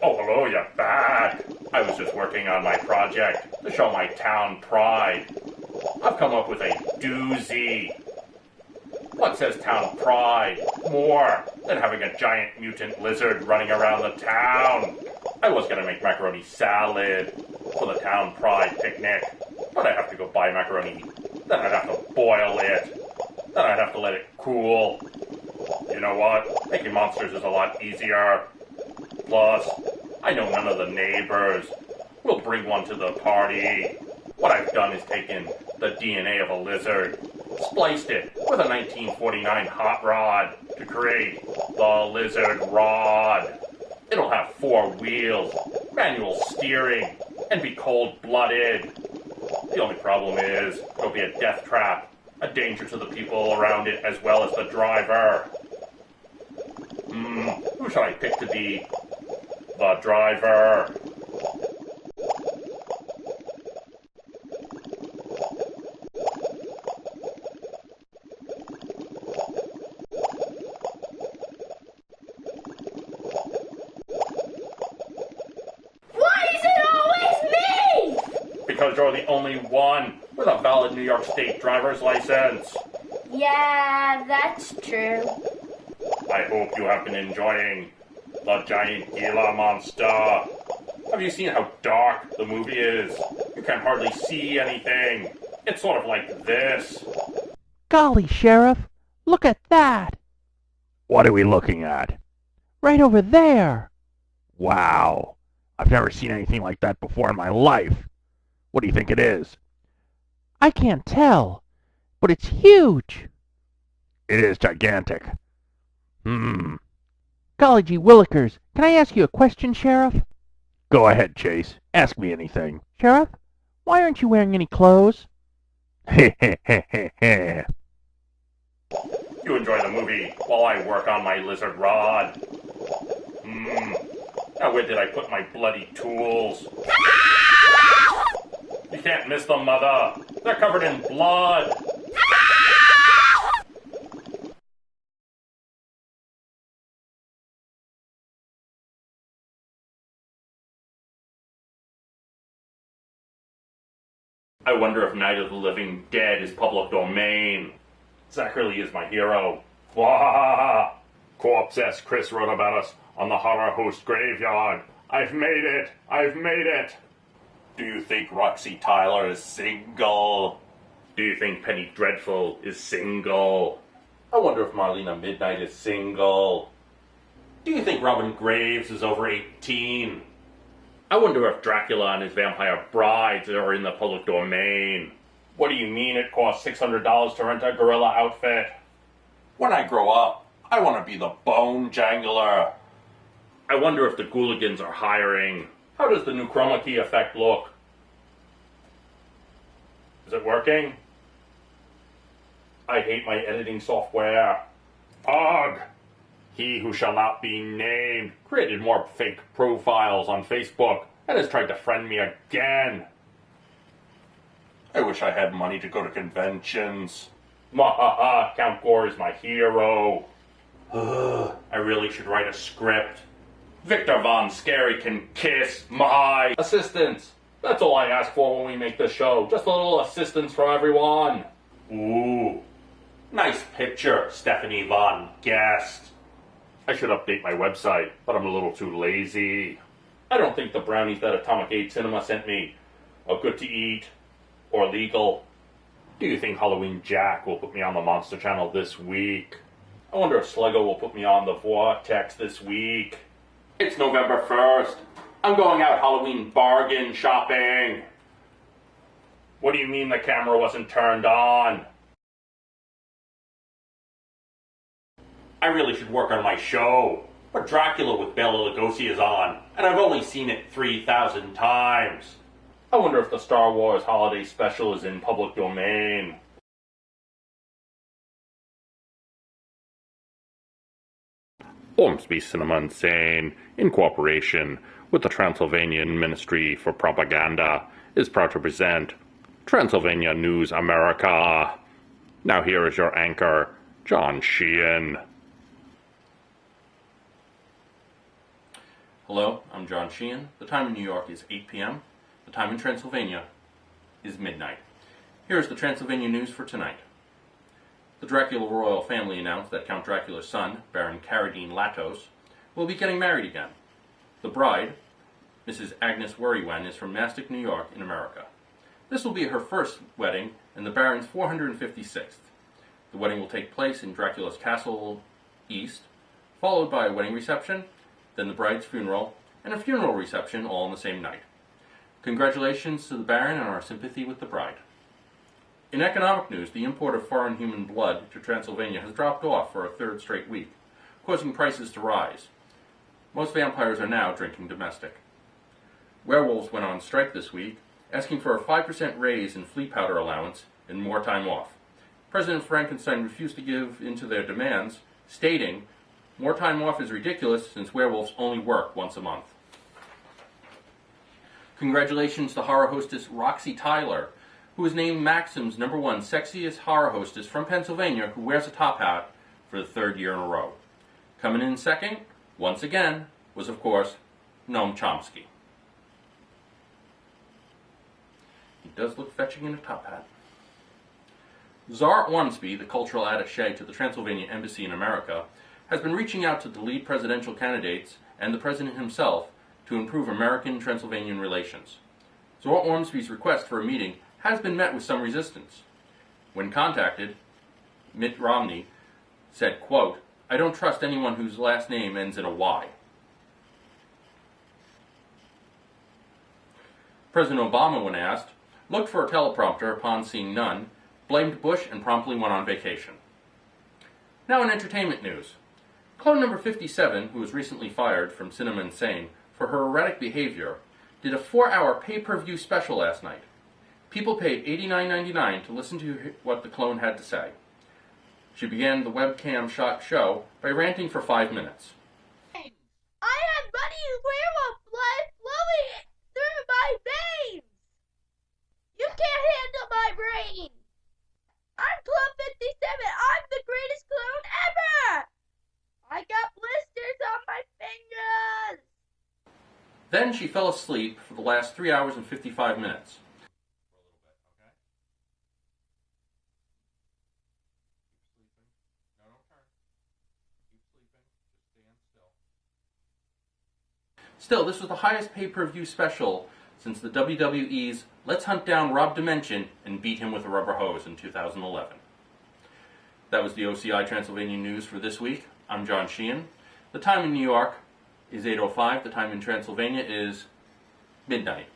Oh, hello, you're back. I was just working on my project to show my town pride. I've come up with a doozy. What says town pride more than having a giant mutant lizard running around the town? I was going to make macaroni salad for the town pride picnic, but I have to go buy macaroni. Then I'd have to boil it. Then I'd have to let it cool. You know what? Making monsters is a lot easier. Plus, I know none of the neighbors. We'll bring one to the party. What I've done is taken the DNA of a lizard, spliced it with a 1949 hot rod to create the lizard rod. It'll have 4 wheels, manual steering, and be cold-blooded. The only problem is it'll be a death trap, a danger to the people around it as well as the driver. Who should I pick to be the driver? Because you're the only one with a valid New York State driver's license. Yeah, that's true. I hope you have been enjoying the Giant Gila Monster. Have you seen how dark the movie is? You can hardly see anything. It's sort of like this. Golly, Sheriff, look at that. What are we looking at? Right over there. Wow. I've never seen anything like that before in my life. What do you think it is? I can't tell, but it's huge. It is gigantic. Golly gee willikers, can I ask you a question, Sheriff? Go ahead, Chase. Ask me anything. Sheriff, why aren't you wearing any clothes? You enjoy the movie while I work on my lizard rod. Now where did I put my bloody tools? You can't miss them, Mother. They're covered in blood. I wonder if Night of the Living Dead is public domain. Zachary is my hero. Wahahaha! Corpse-esque Chris wrote about us on the Horror Host Graveyard. I've made it! I've made it! Do you think Roxy Tyler is single? Do you think Penny Dreadful is single? I wonder if Marlena Midnight is single. Do you think Robin Graves is over 18? I wonder if Dracula and his vampire brides are in the public domain. What do you mean it costs $600 to rent a gorilla outfit? When I grow up, I want to be the Bone Jangler. I wonder if the Ghouligans are hiring. How does the new chroma key effect look? Is it working? I hate my editing software. Ugh! He who shall not be named created more fake profiles on Facebook and has tried to friend me again. I wish I had money to go to conventions. Mahaha, Count Gore is my hero. I really should write a script. Victor Von Scary can kiss my assistants. That's all I ask for when we make this show. Just a little assistance from everyone. Ooh. Nice picture, Stephanie Von Guest. I should update my website, but I'm a little too lazy. I don't think the brownies that Atomic 8 Cinema sent me are good to eat or legal. Do you think Halloween Jack will put me on the Monster Channel this week? I wonder if Sluggo will put me on the Vortex this week. It's November 1st. I'm going out Halloween bargain shopping. What do you mean the camera wasn't turned on? I really should work on my show. But Dracula with Bela Lugosi is on, and I've only seen it 3,000 times. I wonder if the Star Wars Holiday Special is in public domain. Ormsby Cinema Insane, in cooperation with the Transylvanian Ministry for Propaganda, is proud to present Transylvania News America. Now here is your anchor, John Sheehan. Hello, I'm John Sheehan. The time in New York is 8 p.m. The time in Transylvania is midnight. Here is the Transylvania news for tonight. The Dracula royal family announced that Count Dracula's son, Baron Carradine Latos, will be getting married again. The bride, Mrs. Agnes Worrywen, is from Mastic, New York, in America. This will be her first wedding and the Baron's 456th. The wedding will take place in Dracula's Castle East, followed by a wedding reception, then the bride's funeral, and a funeral reception all on the same night. Congratulations to the Baron and our sympathy with the bride. In economic news, the import of foreign human blood to Transylvania has dropped off for a third straight week, causing prices to rise. Most vampires are now drinking domestic. Werewolves went on strike this week, asking for a 5% raise in flea powder allowance and more time off. President Frankenstein refused to give in to their demands, stating, "More time off is ridiculous since werewolves only work once a month." Congratulations to horror hostess Roxy Tyler, who was named Maxim's #1 sexiest horror hostess from Pennsylvania who wears a top hat for the third year in a row. Coming in second, once again, was of course Noam Chomsky. He does look fetching in a top hat. Czar Ormsby, the cultural attaché to the Transylvania Embassy in America, has been reaching out to the lead presidential candidates and the president himself to improve American-Transylvanian relations. Czar Ormsby's request for a meeting has been met with some resistance. When contacted, Mitt Romney said, quote, "I don't trust anyone whose last name ends in a Y." President Obama, when asked, looked for a teleprompter upon seeing none, blamed Bush, and promptly went on vacation. Now in entertainment news. Clone number 57, who was recently fired from Cinema Insane for her erratic behavior, did a 4-hour pay-per-view special last night. People paid $89.99 to listen to what the clone had to say. She began the webcam shot show by ranting for 5 minutes. I have muddy werewolf blood flowing through my veins. You can't handle my brain. I'm Clone 57. I'm the greatest clone ever. I got blisters on my fingers. Then she fell asleep for the last 3 hours and 55 minutes. Still, this was the highest pay-per-view special since the WWE's Let's Hunt Down Rob Dimension and Beat Him with a Rubber Hose in 2011. That was the OCI Transylvania news for this week. I'm John Sheehan. The time in New York is 8:05. The time in Transylvania is midnight.